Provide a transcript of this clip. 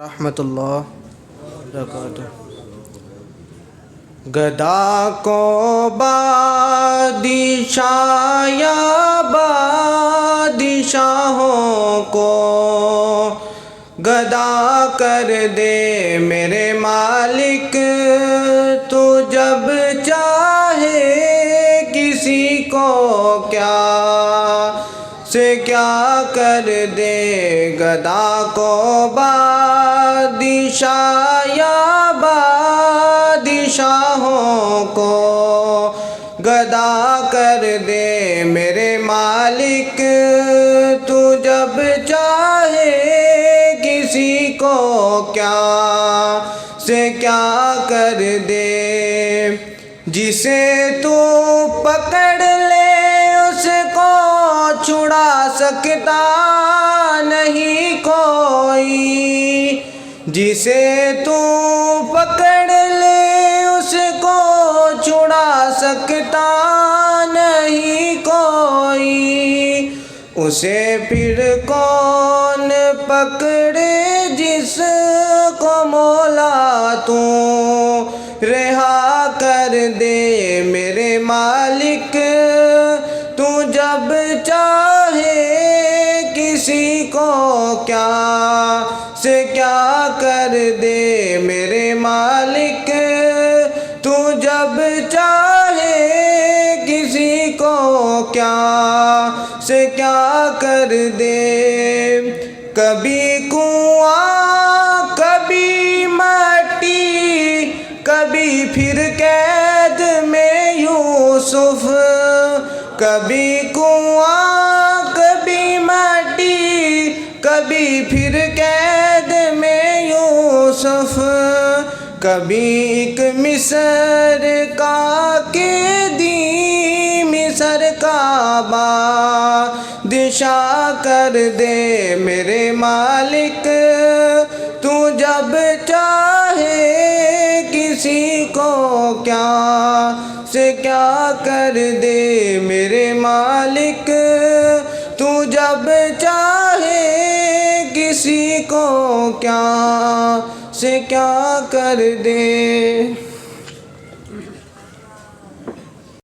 رحمۃ اللہ وبرکاتہ۔ گدا کو بادشاہ یا بادشاہوں کو گدا کر دے میرے مالک، تو جب چاہے کسی کو کیا سے کیا کر دے۔ گدا کو بادشاہ یا بادشاہوں کو گدا کر دے میرے مالک، تو جب چاہے کسی کو کیا سے کیا کر دے۔ جسے تو پکڑ لے اس کو چھڑا سکتا نہیں کوئی، جسے تو پکڑ لے اس کو چھڑا سکتا نہیں کوئی۔ اسے پھر کون پکڑے جس کو مولا تو رہا کر دے میرے مالک، تو جب چاہے کسی کو کیا سے کیا کر دے میرے مالک، تو جب چاہے کسی کو کیا سے کیا کر دے۔ کبھی کنواں کبھی مٹی، کبھی پھر قید میں یوسف، کبھی کنواں کبھی مٹی، کبھی پھر قید میں یوسف، کبھی ایک مصر کا قیدی مصر کا بادشاہ کر دے میرے مالک، تو جب چاہے کسی کو کیا سے کیا کر دے میرے مالک، تو جب چاہے کسی کو کیا سے کیا کر دے۔